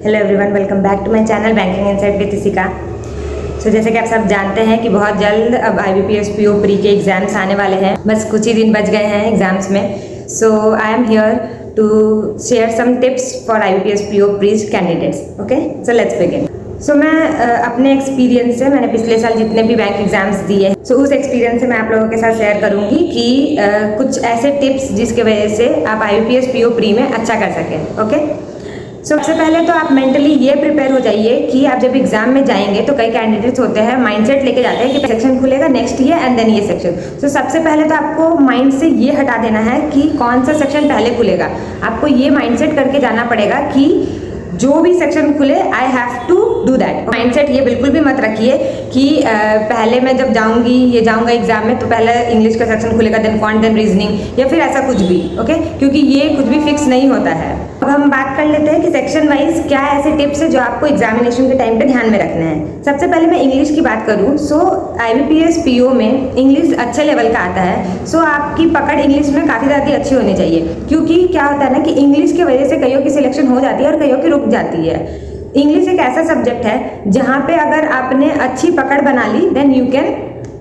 Hello everyone, welcome back to my channel banking insight with Ishika. So जैसे कि आप सब जानते हैं कि बहुत जल्द अब IBPS PO प्री के एग्जाम्स आने वाले हैं। बस कुछ ही दिन बच गए हैं एग्जाम्स में। So I am here to share some tips for IBPS PO pre candidates. Okay, so let's begin. So मैं अपने एक्सपीरियंस से, मैंने पिछले साल जितने भी बैंक एग्जाम्स दिए हैं, सो उस एक्सपीरियंस से मैं आप लोगों के साथ शेयर करूंगी कि कुछ ऐसे टिप्स जिसके वजह से आप IBPS PO प्री में अच्छा कर सकें। ओके, सबसे पहले तो आप मेंटली ये प्रिपेयर हो जाइए कि आप जब एग्जाम में जाएंगे तो कई कैंडिडेट्स होते हैं माइंडसेट लेके जाते हैं कि सेक्शन खुलेगा नेक्स्ट ये एंड देन ये सेक्शन। सो सबसे पहले तो आपको माइंड से ये हटा देना है कि कौन सा सेक्शन पहले खुलेगा। आपको ये माइंडसेट करके जाना पड़ेगा कि जो भी सेक्शन खुले I have to do that. Mindset ये बिल्कुल भी मत रखिए कि पहले मैं जब जाऊंगा एग्जाम में तो पहले इंग्लिश का सेक्शन खुलेगा देन क्वांट देन रीजनिंग या फिर ऐसा कुछ भी। ओके, क्योंकि ये कुछ भी फिक्स नहीं होता है। अब हम बात कर लेते हैं कि सेक्शन वाइज क्या ऐसे टिप्स है जो आपको एग्जामिनेशन के टाइम पे ध्यान में रखना है। सबसे पहले मैं इंग्लिश की बात करूँ। सो IBPS PO में इंग्लिश अच्छे लेवल का आता है। सो आपकी पकड़ इंग्लिश में काफ़ी ज़्यादा अच्छी होनी चाहिए, क्योंकि क्या होता है ना कि इंग्लिश की वजह से कईयों की सिलेक्शन हो जाती है और कईयों की रुक जाती है। इंग्लिश एक ऐसा सब्जेक्ट है जहाँ पे अगर आपने अच्छी पकड़ बना ली then you can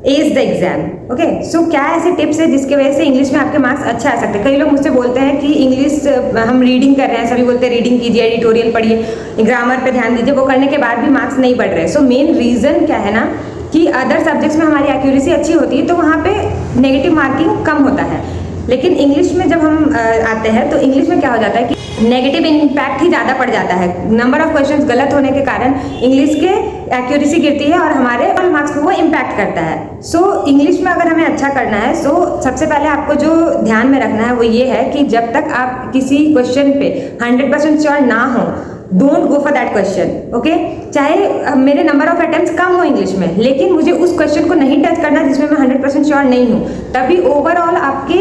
ace the exam. Okay, so क्या ऐसे टिप्स है जिसके वजह से इंग्लिश में आपके मार्क्स अच्छे आ सकते हैं। कई लोग मुझसे बोलते हैं कि इंग्लिश हम रीडिंग कर रहे हैं, सभी बोलते हैं रीडिंग कीजिए, एडिटोरियल पढ़िए, ग्रामर पे ध्यान दीजिए, वो करने के बाद भी मार्क्स नहीं बढ़ रहे। सो मेन रीज़न क्या है ना कि अदर सब्जेक्ट्स में हमारी एक्यूरेसी अच्छी होती है तो वहाँ पे नेगेटिव मार्किंग कम होता है, लेकिन इंग्लिश में जब हम आते हैं तो इंग्लिश में क्या हो जाता है कि नेगेटिव इम्पैक्ट ही ज़्यादा पड़ जाता है। नंबर ऑफ क्वेश्चंस गलत होने के कारण इंग्लिश के एक्यूरेसी गिरती है और हमारे मार्क्स को वो इम्पैक्ट करता है। सो इंग्लिश में अगर हमें अच्छा करना है सबसे पहले आपको जो ध्यान में रखना है वो ये है कि जब तक आप किसी क्वेश्चन पे 100% श्योर ना हो, don't go for that question. Okay, चाहे मेरे नंबर ऑफ अटेम्प्ट्स कम हो इंग्लिश में, लेकिन मुझे उस क्वेश्चन को नहीं टच करना जिसमें मैं 100% श्योर नहीं हूँ, तभी ओवरऑल आपके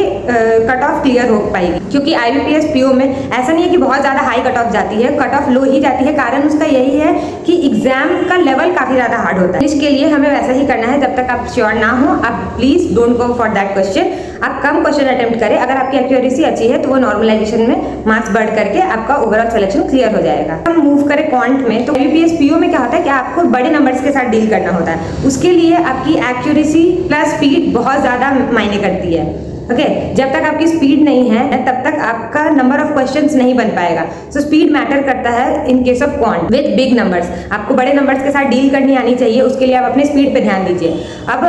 कट ऑफ क्लियर हो पाएगी। क्योंकि IBPS PO में ऐसा नहीं है कि बहुत ज़्यादा हाई कट ऑफ जाती है, कट ऑफ लो ही जाती है। कारण उसका यही है कि एग्जाम का लेवल काफ़ी ज़्यादा हार्ड होता है। इसके लिए हमें वैसा ही करना है, जब तक आप श्योर ना हो आप please don't go for that question. आप कम क्वेश्चन अटेम्प्ट करें, अगर आपकी एक्यूरेसी अच्छी है तो वो नॉर्मलाइजेशन में मार्क्स बढ़ करके आपका ओवरऑल सिलेक्शन क्लियर हो जाएगा। हम मूव करें क्वांट में, तो IBPS PO में क्या होता है कि आपको बड़े नंबर्स के साथ डील करना होता है। उसके लिए आपकी एक्यूरेसी प्लस स्पीड बहुत ज़्यादा मायने करती है। ओके, जब तक आपकी स्पीड नहीं है तब तक आपका नंबर ऑफ क्वेश्चंस नहीं बन पाएगा। सो स्पीड मैटर करता है in case of quant with big numbers. आपको बड़े नंबर्स के साथ डील करनी आनी चाहिए, उसके लिए आप अपने स्पीड पे ध्यान दीजिए। अब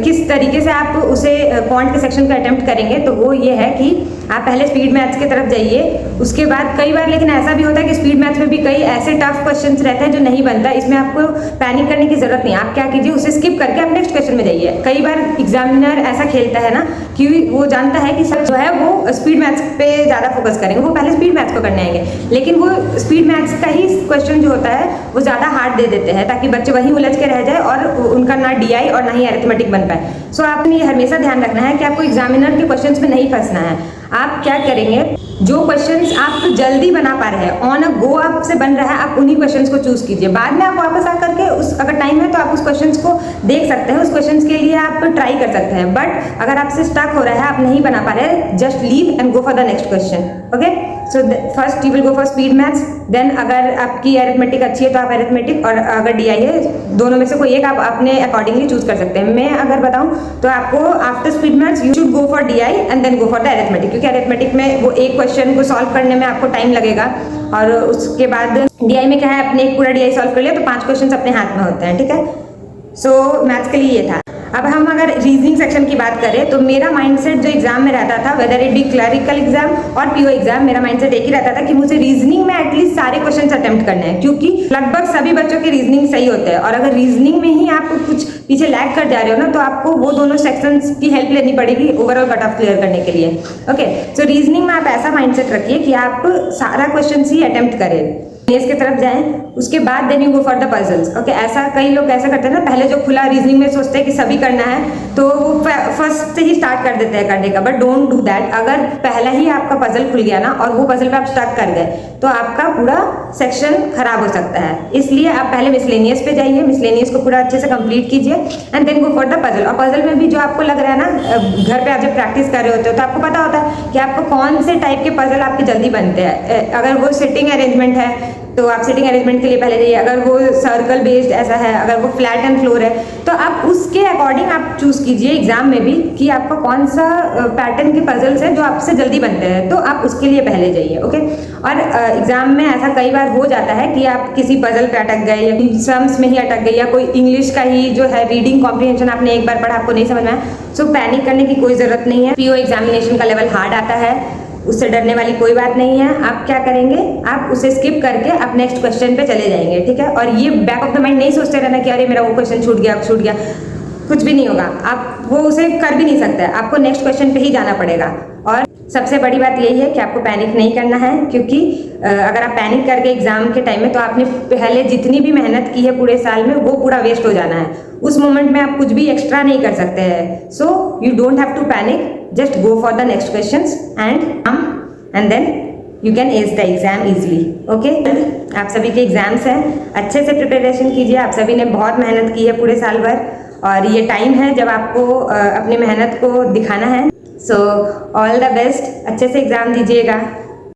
किस तरीके से आप उसे क्वांट के सेक्शन को अटेम्प्ट करेंगे, तो वो ये है कि आप पहले स्पीड मैथ्स की तरफ जाइए। उसके बाद कई बार लेकिन ऐसा भी होता है कि स्पीड मैथ्स में भी कई ऐसे टफ क्वेश्चंस रहते हैं जो नहीं बनता। इसमें आपको पैनिक करने की जरूरत नहीं। आप क्या कीजिए, उसे स्किप करके आप नेक्स्ट क्वेश्चन में जाइए। कई बार एग्जामिनर ऐसा खेलता है ना कि वो जानता है कि सब जो है वो स्पीड मैथ्स पे ज़्यादा फोकस करेंगे, वो पहले स्पीड मैथ्स को करने आएंगे, लेकिन वो स्पीड मैथ्स का ही क्वेश्चन जो होता है वो ज़्यादा हार्ड दे देते हैं ताकि बच्चे वहीं उलझ के रह जाए और उनका ना DI और ना ही अरिथमेटिक बन पाए। सो आपने ये हमेशा ध्यान रखना है कि आपको एग्जामिनर के क्वेश्चंस में नहीं फंसना है। आप क्या करेंगे, जो क्वेश्चंस आप जल्दी बना पा रहे हैं, ऑन अ गो आपसे बन रहा है, आप उन्हीं क्वेश्चंस को चूज कीजिए। बाद में आप वापस आकर के अगर टाइम है तो आप उस क्वेश्चंस को देख सकते हैं, उस क्वेश्चंस के लिए आप ट्राई कर सकते हैं। बट अगर आपसे स्टक हो रहा है, आप नहीं बना पा रहे, just leave and go for the next question. Okay, so first you will go for speed maths, then अगर आपकी अरिथमेटिक अच्छी है तो आप अरिथमेटिक, और अगर DI है, दोनों में से कोई एक आप अपने अकॉर्डिंगली चूज कर सकते हैं। मैं अगर बताऊं तो आपको after speed maths you should go for DI and then go for the arithmetic, क्योंकि अरिथमेटिक में वो एक क्वेश्चन को सॉल्व करने में आपको टाइम लगेगा और उसके बाद DI में क्या है, अपने एक पूरा DI सॉल्व कर लिया तो 5 क्वेश्चन अपने हाथ में होते हैं। ठीक है, सो मैथ्स के लिए ये था। अब हम अगर रीजनिंग सेक्शन की बात करें तो मेरा माइंडसेट जो एग्जाम में रहता था, whether it be clerical exam और PO एग्जाम, मेरा माइंडसेट एक ही रहता था कि मुझे रीजनिंग में एटलीस्ट सारे क्वेश्चंस अटेम्प्ट करने हैं, क्योंकि लगभग सभी बच्चों के रीजनिंग सही होते हैं। और अगर रीजनिंग में ही आप कुछ पीछे लैग कर जा रहे हो ना, तो आपको वो दोनों सेक्शंस की हेल्प लेनी पड़ेगी ओवरऑल कट ऑफ क्लियर करने के लिए। ओके, सो रीजनिंग में आप ऐसा माइंडसेट रखिए कि आप सारा क्वेश्चन ही अटेम्प्ट करें, की तरफ जाएं, उसके बाद then you go for the puzzles. Okay, ऐसा कई लोग ऐसा करते हैं ना, पहले जो खुला रीजनिंग में सोचते हैं कि सभी करना है तो वो फर्स्ट से ही स्टार्ट कर देते हैं करने का, बट डोंट डू दैट। अगर पहला ही आपका पजल खुल गया ना और वो पजल पे आप स्टक कर गए तो आपका पूरा सेक्शन खराब हो सकता है। इसलिए आप पहले मिसलेनियस पे जाइए, मिसलेनियस को पूरा अच्छे से कंप्लीट कीजिए and then go for the puzzle. और पजल में भी जो आपको लग रहा है ना, घर पे आप जब प्रैक्टिस कर रहे होते हो तो आपको पता होता है कि आपको कौन से टाइप के पजल आपके जल्दी बनते हैं। अगर वो सिटिंग अरेंजमेंट है तो आप सीटिंग अरेंजमेंट के लिए पहले जाइए। अगर वो सर्कल बेस्ड ऐसा है, अगर वो फ्लैट एंड फ्लोर है, तो आप उसके अकॉर्डिंग आप चूज कीजिए एग्जाम में भी कि आपका कौन सा पैटर्न के पजल्स हैं जो आपसे जल्दी बनते हैं, तो आप उसके लिए पहले जाइए। ओके। और एग्जाम में ऐसा कई बार हो जाता है कि आप किसी पजल पे अटक गए या सम्स में ही अटक गए, या कोई इंग्लिश का ही जो है रीडिंग कॉम्प्रिहेंशन आपने एक बार पढ़ा, आपको नहीं समझ में आया, सो पैनिक करने की कोई ज़रूरत नहीं है। पीओ एग्जामिनेशन का लेवल हार्ड आता है, उससे डरने वाली कोई बात नहीं है। आप क्या करेंगे, आप उसे स्किप करके आप नेक्स्ट क्वेश्चन पे चले जाएंगे, ठीक है। और ये बैक ऑफ द माइंड नहीं सोचते रहना कि अरे मेरा वो क्वेश्चन छूट गया, कुछ भी नहीं होगा, आप वो उसे कर भी नहीं सकते, आपको नेक्स्ट क्वेश्चन पे ही जाना पड़ेगा। और सबसे बड़ी बात यही है कि आपको पैनिक नहीं करना है, क्योंकि अगर आप पैनिक करके एग्जाम के टाइम में, तो आपने पहले जितनी भी मेहनत की है पूरे साल में वो पूरा वेस्ट हो जाना है। उस मोमेंट में आप कुछ भी एक्स्ट्रा नहीं कर सकते हैं। So you don't have to panic, just go for the next questions and then you can ace the exam easily. Okay, आप सभी के एग्जाम्स हैं, अच्छे से प्रिपरेशन कीजिए। आप सभी ने बहुत मेहनत की है पूरे साल भर, और ये टाइम है जब आपको अपनी मेहनत को दिखाना है। सो ऑल द बेस्ट, अच्छे से एग्जाम दीजिएगा।